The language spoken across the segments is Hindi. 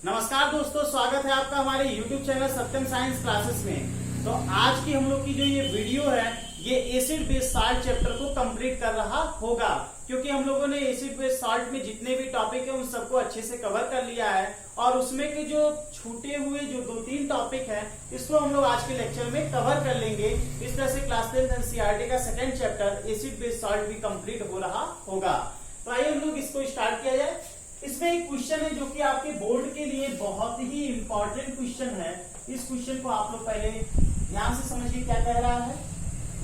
नमस्कार दोस्तों, स्वागत है आपका हमारे YouTube चैनल सत्यम साइंस क्लासेस में। तो आज की हम लोग की जो ये वीडियो है ये एसिड बेस साल्ट चैप्टर को कंप्लीट कर रहा होगा, क्योंकि हम लोगों ने एसिड बेस साल्ट में जितने भी टॉपिक है उन सबको अच्छे से कवर कर लिया है और उसमें के जो छूटे हुए जो 2-3 टॉपिक है इसको हम लोग आज के लेक्चर में कवर कर लेंगे। इस तरह से क्लास 10 एनसीईआरटी का second chapter acid base salt भी कंप्लीट हो रहा होगा। तो आइए हम लोग इसको स्टार्ट किया जाए। इसमें एक क्वेश्चन है जो कि आपके बोर्ड के लिए बहुत ही इंपॉर्टेंट क्वेश्चन है। इस क्वेश्चन को आप लोग पहले ध्यान से समझिए क्या कह रहा है।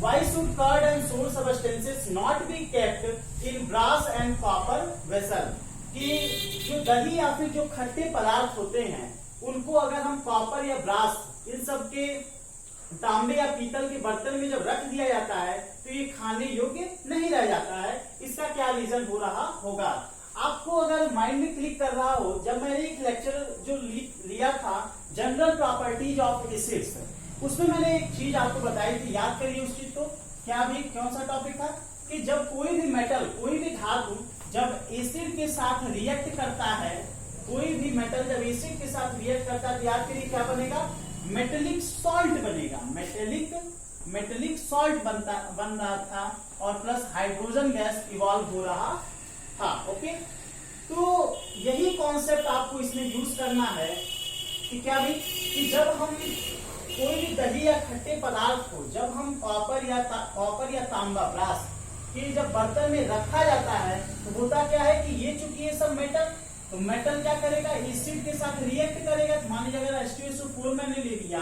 Why should curd and sour substances not be kept in brass and copper vessel? कि जो दही या फिर जो खट्टे पदार्थ होते हैं उनको अगर हम कॉपर या ब्रास इन सब के तांबे या पीतल के बर्तन में जब रख दिया जाता है तो ये खाने योग्य नहीं रह जाता है। इसका क्या रीजन हो रहा होगा? आपको अगर माइंड में क्लिक कर रहा हो, जब मैंने एक लेक्चर जो लिया था जनरल प्रॉपर्टीज ऑफ एसिड्स, उसमें मैंने एक चीज आपको बताई थी, याद करिए उस चीज को। क्या भी कौन सा टॉपिक था कि जब कोई भी मेटल, कोई भी धातु जब एसिड के साथ रिएक्ट करता है, कोई भी मेटल जब एसिड के साथ रिएक्ट करता है तो याद करिए क्या बनेगा? मेटेलिक सॉल्ट बनेगा। मेटेलिक सॉल्ट बन रहा था और प्लस हाइड्रोजन गैस इवॉल्व हो रहा था। ओके, तो यही कॉन्सेप्ट आपको इसमें यूज करना है कि क्या भी कि जब हम कोई भी दही या खट्टे पदार्थ को जब हम कॉपर या तांबा ब्रास के जब बर्तन में रखा जाता है तो होता क्या है कि ये चूंकि ये सब मेटल, तो मेटल क्या करेगा? एसिड के साथ रिएक्ट करेगा। तो मान लीजिए अगर H2SO4 मैंने ले लिया,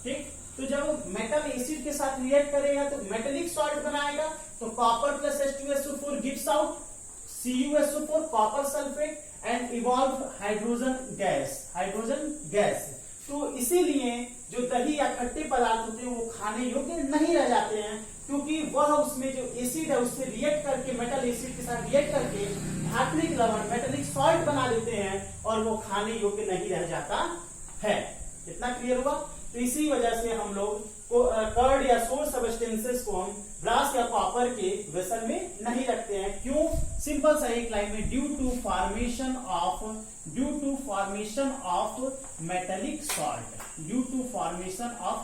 ठीक, तो जब मेटल एसिड के साथ रिएक्ट करेगा तो मेटेलिक सॉल्ट बनाएगा। तो copper plus H2SO4 gives out CuSO4 copper sulphate and evolve hydrogen gas. तो इसीलिए जो दही या खट्टे पदार्थ होते हैं वो खाने योग्य नहीं रह जाते हैं, क्योंकि वह उसमें जो एसिड है उससे रिएक्ट करके, मेटल एसिड के साथ रिएक्ट करके धात्विक लवण मेटेलिक सॉल्ट बना देते हैं और वो खाने योग्य नहीं रह जाता है। इतना क्लियर हुआ? तो इसी वजह से हम लोग कर्ड या सोर सबस्टेंसेस को हम ब्रास या कॉपर के वेसल में नहीं रखते हैं। क्यों? सिंपल सा एक लाइन में, due to formation of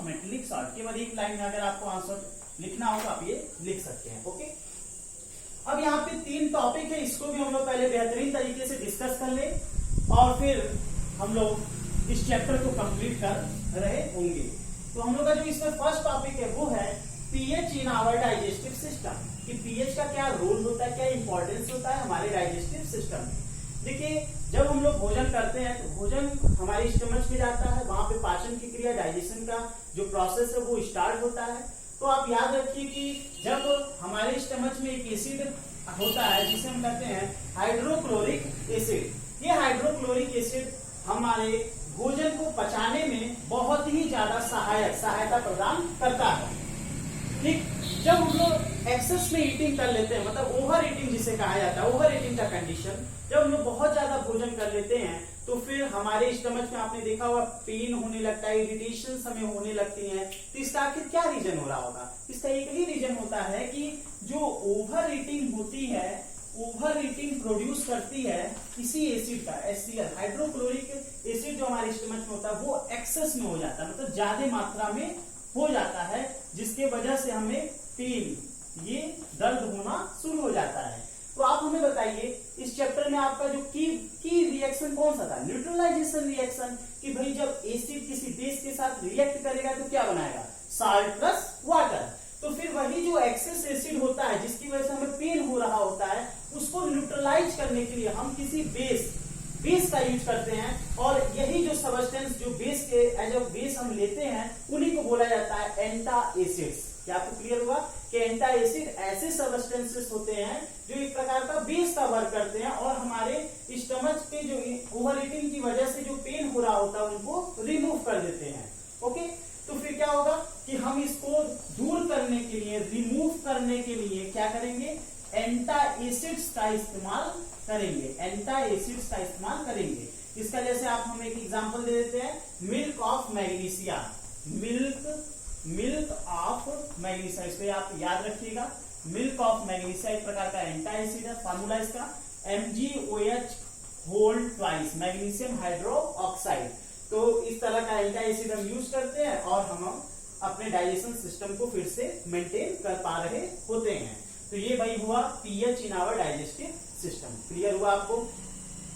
metallic salt. केवल एक लाइन में अगर आपको आंसर लिखना होगा आप ये लिख सकते हैं। ओके, अब यहाँ पे 3 टॉपिक है, इसको भी हम लोग पहले बेहतरीन तरीके से डिस्कस कर ले और फिर हम लोग इस चैप्टर को कंप्लीट कर रहे होंगे। तो हम लोग का जो इसमें फर्स्ट टॉपिक है वो है pH in our digestive system, कि पीएच का क्या रोल होता है, क्या इंपॉर्टेंस होता है हमारे डाइजेस्टिव सिस्टम में। देखिए, जब हम लोग भोजन करते हैं तो भोजन हमारे स्टमच में जाता है, वहां पे पाचन की क्रिया, डाइजेशन का जो प्रोसेस है वो स्टार्ट होता है। तो आप याद रखिए कि जब हमारे स्टमच में एक एसिड होता है जिसे हम कहते हैं हाइड्रोक्लोरिक एसिड, ये हाइड्रोक्लोरिक एसिड हमारे भोजन को पचाने में बहुत ही ज्यादा सहायता प्रदान करता है। ठीक, जब हम लोग एक्सेस में ईटिंग कर लेते हैं, मतलब ओवर ईटिंग जिसे कहा जाता है, ओवर ईटिंग का कंडीशन, जब हम लोग बहुत ज्यादा भोजन कर लेते हैं तो फिर हमारे स्टमच में आपने देखा होगा पेन होने लगता है, इरिटेशन हमें होने लगती है। तो इसका आखिर क्या रीजन हो रहा होगा? इसका एक ही रीजन होता है कि जो ओवर ईटिंग होती है, ओवर ईटिंग प्रोड्यूस करती है किसी एसिड का, HCl हाइड्रोक्लोरिक एसिड जो हमारे स्टमच में होता है वो एक्सेस में हो जाता है, मतलब ज्यादा मात्रा में हो जाता है, जिसके वजह से हमें पेन, ये दर्द होना शुरू हो जाता है। तो आप हमें बताइए इस चैप्टर में आपका जो की रिएक्शन कौन सा था? न्यूट्रलाइजेशन रिएक्शन, कि भाई जब एसिड किसी बेस के साथ रिएक्ट करेगा तो क्या बनाएगा? Salt plus water. तो फिर वही जो एक्सेस एसिड होता है जिसकी वजह से हमें पेन हो रहा होता है, उसको न्यूट्रलाइज करने के लिए हम किसी बेस का यूज करते हैं, और यही जो सबस्टेंस जो बेस के एज अ बेस हम लेते हैं उन्हीं को बोला जाता है एंटा एसिड्स। क्या आपको क्लियर हुआ कि एंटा एसिड ऐसे सबस्टेंसेस होते हैं जो एक प्रकार का बेस का वर्क करते हैं और हमारे स्टमच के जो ओवर ईटिंग की वजह से जो पेन हो रहा होता है उनको रिमूव कर देते हैं। ओके, तो फिर क्या होगा कि हम इसको दूर करने के लिए, रिमूव करने के लिए क्या करेंगे? एंटा एसिड्स का इस्तेमाल करेंगे। इसका जैसे आप हमें एक एग्जांपल दे देते हैं, milk of magnesia, milk of magnesia, इसको आप याद रखिएगा। मिल्क ऑफ मैग्नीशिया एक प्रकार का एंटा एसिड है। फार्मूला इसका MgOH whole twice magnesium hydroxide. Oxide. तो इस तरह का एल्का एसिड हम यूज करते हैं और हम अपने डाइजेशन सिस्टम को फिर से मेंटेन कर पा रहे होते हैं। तो ये भाई हुआ pH in our digestive system. Clear हुआ आपको?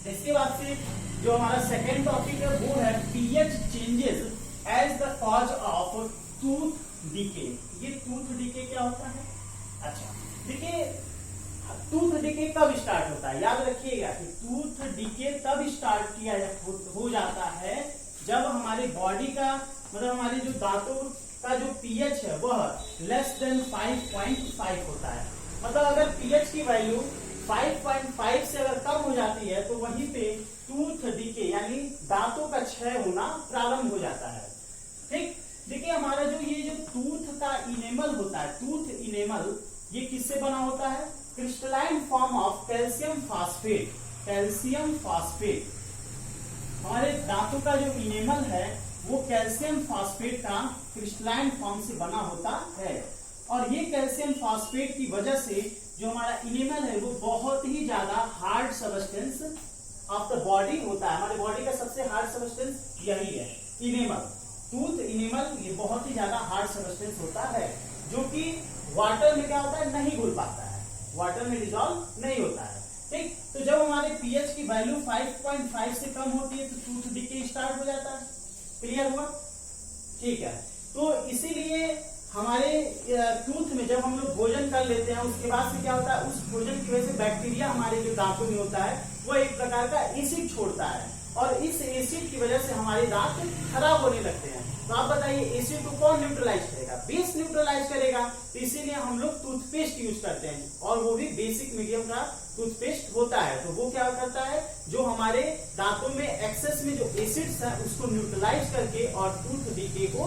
इसके बाद से जो हमारा सेकेंड टॉपिक है वो है pH changes as the cause of tooth decay. ये टूथ डीके क्या होता है? अच्छा देखिए, टूथ डीके कब स्टार्ट होता है? याद रखिएगा कि टूथ डीके तब स्टार्ट किया हो जाता है जब हमारी बॉडी का मतलब हमारे जो दांतों का जो पीएच है वह लेस देन 5.5 होता है। मतलब अगर पीएच की वैल्यू 5.5 से अगर कम हो जाती है तो वहीं पे टूथ डीके यानी दांतों का क्षय होना प्रारंभ हो जाता है। ठीक, देखिए हमारा जो ये जो टूथ का इनेमल होता है, टूथ इनेमल ये किससे बना होता है? Crystalline form of calcium phosphate. Calcium phosphate, हमारे दांतों का जो इनेमल है वो कैल्शियम फास्फेट का क्रिस्टलाइन फॉर्म से बना होता है। और ये कैल्शियम फास्फेट की वजह से जो हमारा इनेमल है वो बहुत ही ज्यादा hard substance of the body होता है। हमारे बॉडी का सबसे हार्ड सबस्टेंस यही है, इनेमल। टूथ इनेमल ये बहुत ही ज्यादा हार्ड सबस्टेंस होता है जो कि वाटर में क्या होता है? नहीं घुल पाता है, वाटर में डिजॉल्व नहीं होता है। ठीक, तो जब हमारे पीएच की वैल्यू 5.5 से कम होती है तो टूथ डीके स्टार्ट हो जाता है। क्लियर हुआ? ठीक है, तो इसीलिए हमारे टूथ में जब हम लोग भोजन कर लेते हैं उसके बाद से क्या होता है? उस भोजन की वजह से बैक्टीरिया हमारे जो दांतों में होता है वो एक प्रकार का एसिड छोड़ता है और इस एसिड की वजह से हमारे दांत खराब होने लगते हैं। तो आप बताइए एसिड को कौन न्यूट्रलाइज करेगा? बेस न्यूट्रलाइज करेगा। तो इसीलिए हम लोग टूथपेस्ट यूज करते हैं और वो भी बेसिक मीडियम का टूथपेस्ट होता है। तो वो क्या करता है? जो हमारे दांतों में एक्सेस में जो एसिड्स है उसको न्यूट्रलाइज करके और टूथ डीके को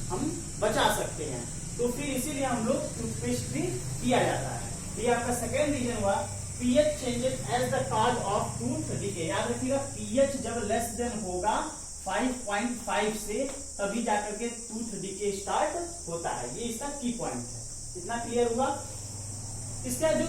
हम बचा सकते हैं। तो फिर इसीलिए हम लोग टूथपेस्ट भी किया जाता है। ये आपका सेकेंड रीजन हुआ pH changes as the cause of tooth decay. याद रखिएगा पीएच जब लेस देन होगा 5.5 से तभी जाकर के टूथ डीके स्टार्ट होता है। ये इसका की पॉइंट है। इतना क्लियर हुआ? इसका जो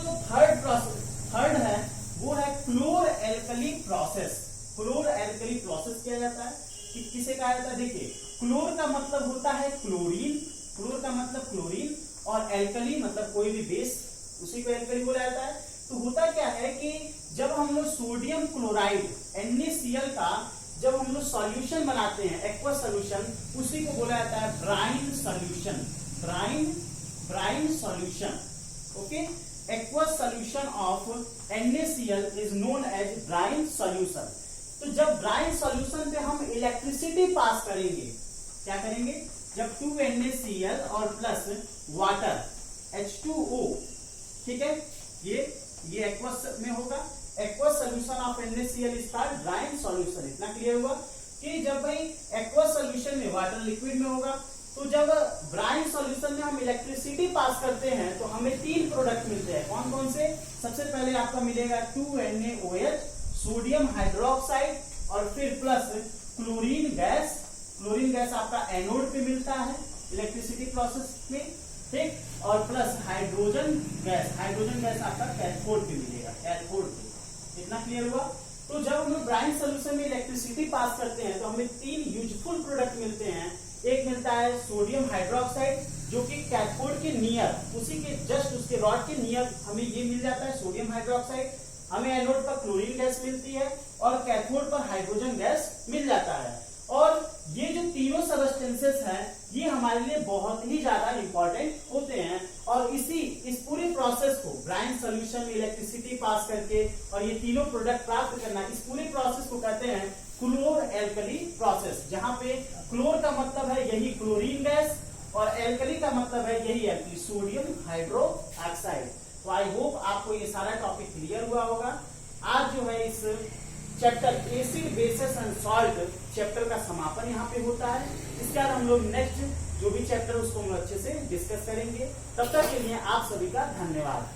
थर्ड है वो है क्लोर एल्कली प्रोसेस। क्लोर एल्कली प्रोसेस किया जाता है कि किसे कहा जाता है? देखिए क्लोर का मतलब होता है क्लोरीन, क्लोर का मतलब क्लोरीन और एल्कली मतलब कोई भी बेस, उसी को एल्कली बोला जाता है। तो होता क्या है कि जब हम लोग सोडियम क्लोराइड NaCl का जब हम लोग सॉल्यूशन बनाते हैं, एक्वस सॉल्यूशन, उसी को बोला जाता है brine solution. Brine solution, okay. Aqueous solution of NaCl is known as brine solution. तो जब ब्राइन सॉल्यूशन पे हम इलेक्ट्रिसिटी पास करेंगे, क्या करेंगे? जब 2NaCl और प्लस वाटर H2O, ठीक है, ये एक्वस में होगा। Aqueous solution of NaCl is called brine solution. इतना क्लियर हुआ कि जब भाई एक्वस सॉल्यूशन में वाटर लिक्विड में होगा तो जब ब्राइन सॉल्यूशन में हम इलेक्ट्रिसिटी पास करते हैं तो हमें 3 प्रोडक्ट मिलते हैं। कौन कौन से? सबसे पहले आपका मिलेगा 2NaOH, सोडियम हाइड्रोक्साइड और फिर plus chlorine gas. Chlorine gas आपका एनोड पे मिलता है इलेक्ट्रिसिटी प्रोसेस में, ठीक, और प्लस हाइड्रोजन गैस आपका कैथोड पे मिलेगा, कैथोड पे। इतना क्लियर हुआ? तो जब हम लोग ब्राइन सोल्यूशन में इलेक्ट्रिसिटी पास करते हैं तो हमें 3 यूजफुल प्रोडक्ट मिलते हैं। एक मिलता है सोडियम हाइड्रोक्साइड जो कि कैथोड के नियर, उसी के जस्ट उसके रॉड के नियर हमें ये मिल जाता है सोडियम हाइड्रोक्साइड। हमें एनोड पर क्लोरीन गैस मिलती है और कैथोड पर हाइड्रोजन गैस मिल जाता है। और ये जो तीनों सबस्टेंसेस हैं ये हमारे लिए बहुत ही ज्यादा इंपॉर्टेंट होते हैं और इस पूरे प्रोसेस को ब्राइन सॉल्यूशन में इलेक्ट्रिसिटी पास करके और ये तीनों प्रोडक्ट प्राप्त करना, इस पूरे प्रोसेस को कहते हैं क्लोर एल्कली प्रोसेस। जहां पे क्लोर का मतलब है यही क्लोरीन गैस और एल्कली का मतलब है यही एल्कली सोडियम हाइड्रोक्साइड। तो आई होप आपको ये सारा टॉपिक क्लियर हुआ होगा। आज जो है इस chapter acid bases and salt chapter का समापन यहाँ पे होता है। इसके बाद हम लोग नेक्स्ट जो भी चैप्टर उसको हम अच्छे से डिस्कस करेंगे। तब तक के लिए आप सभी का धन्यवाद।